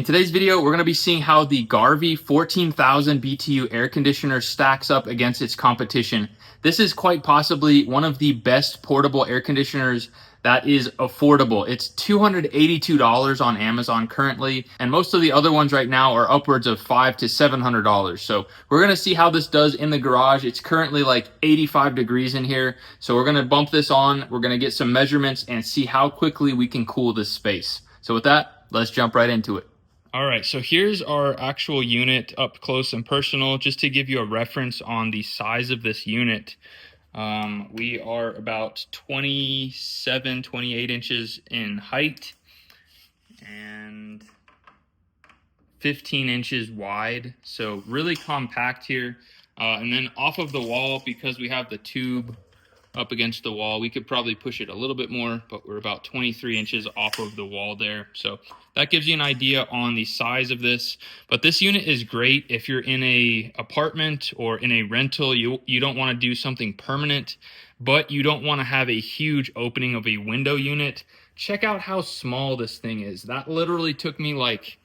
In today's video, we're going to be seeing how the Garvee 14,000 BTU air conditioner stacks up against its competition. This is quite possibly one of the best portable air conditioners that is affordable. It's $282 on Amazon currently, and most of the other ones right now are upwards of $500 to $700. So we're going to see how this does in the garage. It's currently like 85 degrees in here. So we're going to bump this on. We're going to get some measurements and see how quickly we can cool this space. So with that, let's jump right into it. All right, so here's our actual unit up close and personal, just to give you a reference on the size of this unit. We are about 27, 28 inches in height and 15 inches wide, so really compact here. And then off of the wall, because we have the tube up against the wall, we could probably push it a little bit more, but we're about 23 inches off of the wall there. So that gives you an idea on the size of this. But this unit is great if you're in a apartment or in a rental. You don't want to do something permanent, but you don't want to have a huge opening of a window unit. Check out how small this thing is. That literally took me like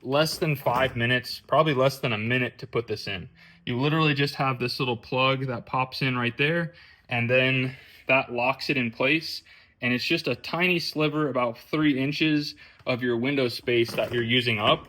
less than 5 minutes, probably less than a minute to put this in. You literally just have this little plug that pops in right there, and then that locks it in place. And it's just a tiny sliver, about 3 inches of your window space that you're using up.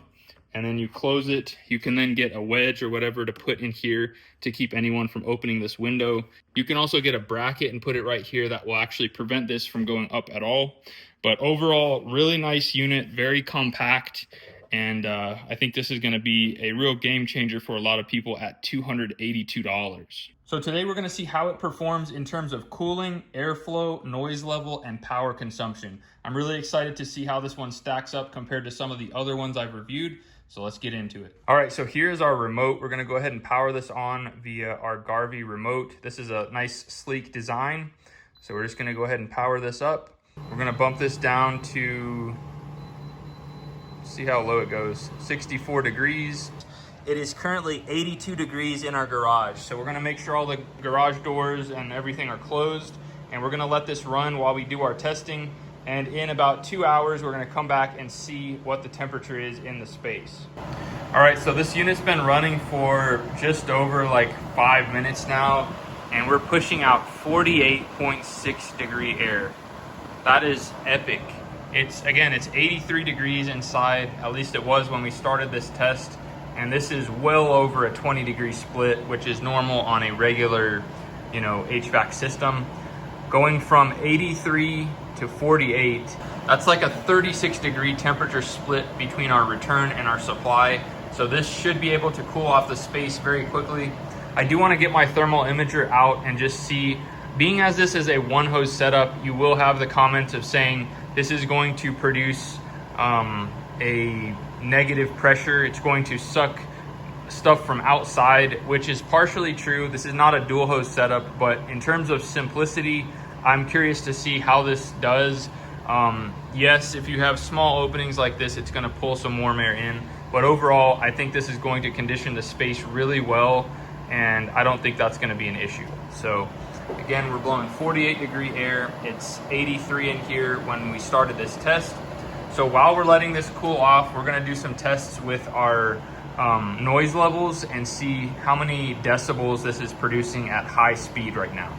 And then you close it. You can then get a wedge or whatever to put in here to keep anyone from opening this window. You can also get a bracket and put it right here that will actually prevent this from going up at all. But overall, really nice unit, very compact. And I think this is going to be a real game changer for a lot of people at $282. So today we're going to see how it performs in terms of cooling, airflow, noise level, and power consumption. I'm really excited to see how this one stacks up compared to some of the other ones I've reviewed. So let's get into it. All right, so here's our remote. We're going to go ahead and power this on via our Garvee remote. This is a nice, sleek design. So we're just going to go ahead and power this up. We're going to bump this down to, see how low it goes, 64 degrees. It is currently 82 degrees in our garage. So we're gonna make sure all the garage doors and everything are closed, and we're gonna let this run while we do our testing. And in about 2 hours, we're gonna come back and see what the temperature is in the space. All right, so this unit's been running for just over like 5 minutes now, and we're pushing out 48.6 degree air. That is epic. It's 83 degrees inside, at least it was when we started this test. And this is well over a 20 degree split, which is normal on a regular, HVAC system. Going from 83 to 48, that's like a 36 degree temperature split between our return and our supply. So this should be able to cool off the space very quickly. I do want to get my thermal imager out and just see, being as this is a one hose setup, you will have the comments of saying this is going to produce a negative pressure. It's going to suck stuff from outside, which is partially true. This is not a dual hose setup, but in terms of simplicity, I'm curious to see how this does. Yes, if you have small openings like this, it's going to pull some warm air in, but overall, I think this is going to condition the space really well, and I don't think that's going to be an issue. So again, we're blowing 48 degree air. It's 83 in here when we started this test. So while we're letting this cool off, we're gonna do some tests with our noise levels and see how many decibels this is producing at high speed right now.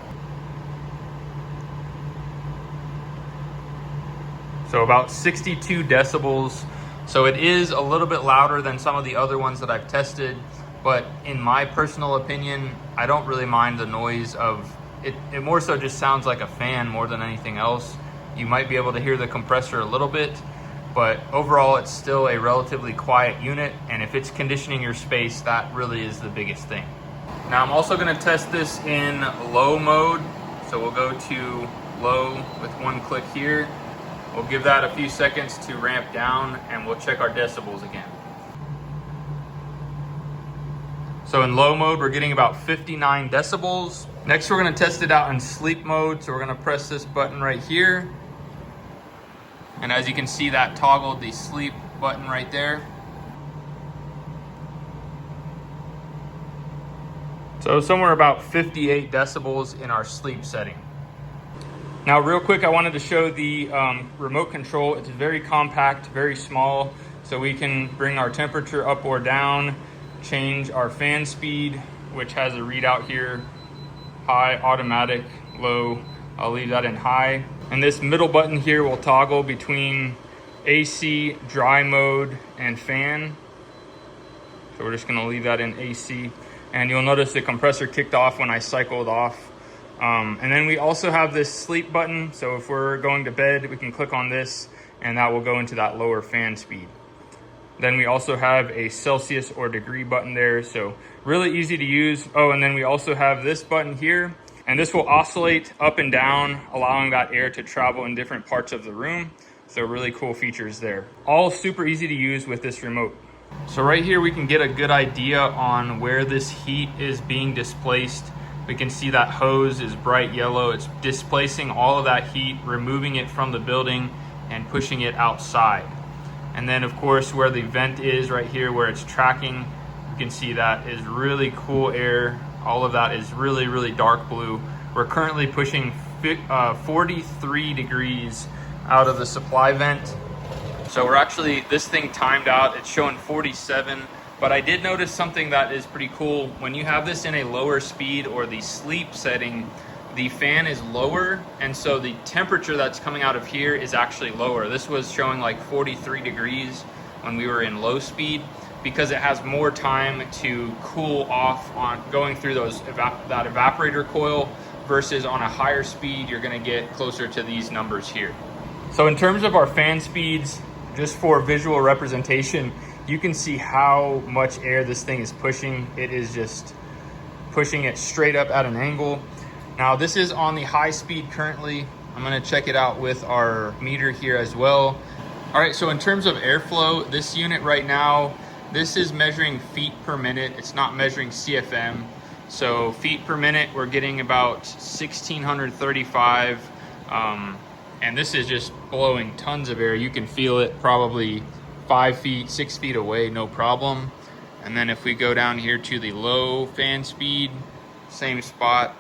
So about 62 decibels. So it is a little bit louder than some of the other ones that I've tested, but in my personal opinion, I don't really mind the noise of it. It more so just sounds like a fan more than anything else. You might be able to hear the compressor a little bit, but overall it's still a relatively quiet unit, and if it's conditioning your space, that really is the biggest thing. Now I'm also going to test this in low mode, so we'll go to low with one click here. We'll give that a few seconds to ramp down, and we'll check our decibels again. So in low mode, we're getting about 59 decibels. Next, we're going to test it out in sleep mode, so we're going to press this button right here. And as you can see, that toggled the sleep button right there. So somewhere about 58 decibels in our sleep setting. Now, real quick, I wanted to show the remote control. It's very compact, very small, so we can bring our temperature up or down, change our fan speed, which has a readout here, high, automatic, low. I'll leave that in high. And this middle button here will toggle between AC, dry mode, and fan. So we're just gonna leave that in AC. And you'll notice the compressor kicked off when I cycled off. And then we also have this sleep button. So if we're going to bed, we can click on this and that will go into that lower fan speed. Then we also have a Celsius or degree button there. So really easy to use. Oh, and then we also have this button here, and this will oscillate up and down, allowing that air to travel in different parts of the room. So really cool features there. All super easy to use with this remote. So right here, we can get a good idea on where this heat is being displaced. We can see that hose is bright yellow. It's displacing all of that heat, removing it from the building and pushing it outside. And then of course, where the vent is right here, where it's tracking, you can see that is really cool air. All of that is really, really dark blue. We're currently pushing 43 degrees out of the supply vent. So we're actually, this thing timed out, it's showing 47. But I did notice something that is pretty cool. When you have this in a lower speed or the sleep setting, the fan is lower, and so the temperature that's coming out of here is actually lower. This was showing like 43 degrees when we were in low speed, because it has more time to cool off on going through those that evaporator coil, versus on a higher speed, you're gonna get closer to these numbers here. So in terms of our fan speeds, just for visual representation, you can see how much air this thing is pushing. It is just pushing it straight up at an angle. Now this is on the high speed currently. I'm gonna check it out with our meter here as well. All right, so in terms of airflow, this unit right now, this is measuring feet per minute. It's not measuring CFM. So feet per minute, we're getting about 1,635. And this is just blowing tons of air. You can feel it probably 5 feet, 6 feet away, no problem. And then if we go down here to the low fan speed, same spot,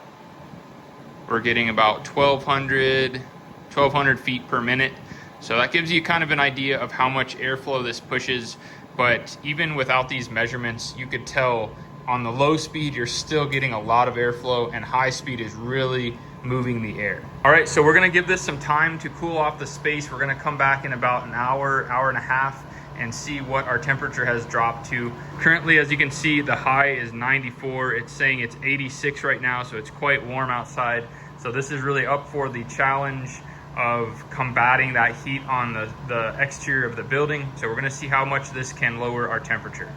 we're getting about 1,200 feet per minute. So that gives you kind of an idea of how much airflow this pushes. But even without these measurements, you could tell on the low speed, you're still getting a lot of airflow, and high speed is really moving the air. All right, so we're gonna give this some time to cool off the space. We're gonna come back in about an hour, hour and a half, and see what our temperature has dropped to. Currently, as you can see, the high is 94. It's saying it's 86 right now, so it's quite warm outside. So this is really up for the challenge of combating that heat on the exterior of the building. So we're gonna see how much this can lower our temperature.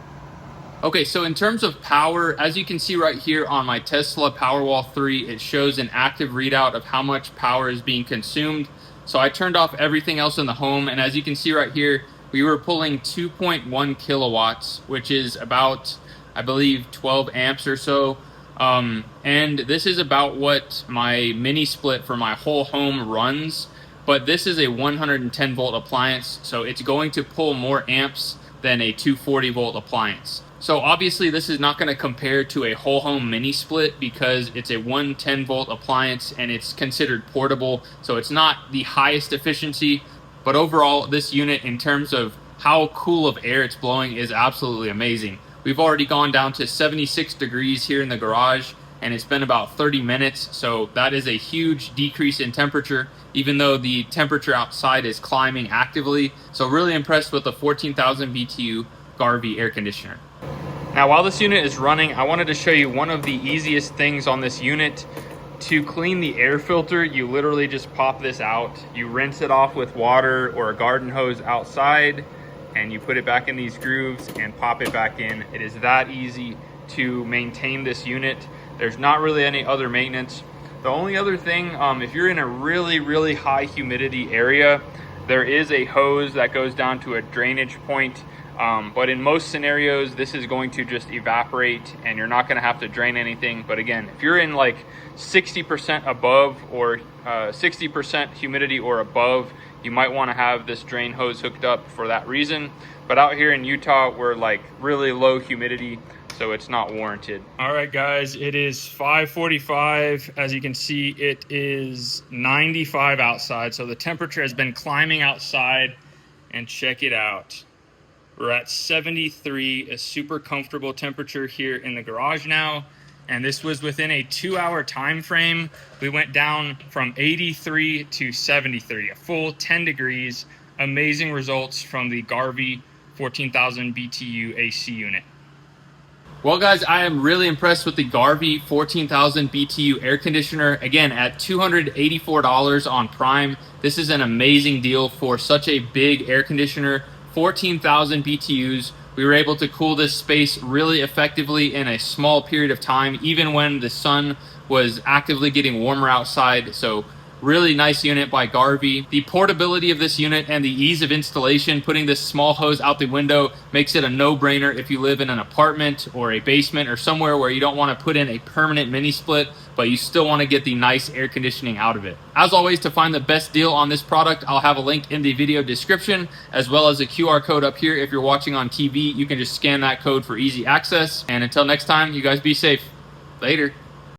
Okay, so in terms of power, as you can see right here on my Tesla Powerwall 3, it shows an active readout of how much power is being consumed. So I turned off everything else in the home, and as you can see right here, we were pulling 2.1 kilowatts, which is about, I believe, 12 amps or so. And this is about what my mini split for my whole home runs, but this is a 110 volt appliance, so it's going to pull more amps than a 240 volt appliance. So obviously this is not going to compare to a whole home mini split because it's a 110 volt appliance and it's considered portable, so it's not the highest efficiency. But overall, this unit, in terms of how cool of air it's blowing, is absolutely amazing. We've already gone down to 76 degrees here in the garage, and it's been about 30 minutes, so that is a huge decrease in temperature, even though the temperature outside is climbing actively. So really impressed with the 14,000 BTU Garvee air conditioner. Now, while this unit is running, I wanted to show you one of the easiest things on this unit. To clean the air filter, you literally just pop this out. You rinse it off with water or a garden hose outside, and you put it back in these grooves and pop it back in. It is that easy to maintain this unit. There's not really any other maintenance. The only other thing, if you're in a really, really high humidity area, there is a hose that goes down to a drainage point. But in most scenarios, this is going to just evaporate and you're not going to have to drain anything. But again, if you're in like 60% above or 60% humidity or above, you might want to have this drain hose hooked up for that reason. But out here in Utah, we're like really low humidity, so so it's not warranted. All right, guys, it is 5:45. As you can see, it is 95 outside, so the temperature has been climbing outside, and check it out. We're at 73, a super comfortable temperature here in the garage now. And this was within a 2-hour time frame. We went down from 83 to 73, a full 10 degrees. Amazing results from the Garvee 14,000 BTU AC unit. Well, guys, I am really impressed with the Garvee 14,000 BTU air conditioner. Again, at $284 on Prime. This is an amazing deal for such a big air conditioner. 14,000 BTUs. We were able to cool this space really effectively in a small period of time, even when the sun was actively getting warmer outside. So really nice unit by Garvee. The portability of this unit and the ease of installation, putting this small hose out the window, makes it a no-brainer if you live in an apartment or a basement or somewhere where you don't want to put in a permanent mini split, but you still want to get the nice air conditioning out of it. As always, to find the best deal on this product, I'll have a link in the video description, as well as a QR code up here. If you're watching on TV, you can just scan that code for easy access. And until next time, you guys be safe. Later.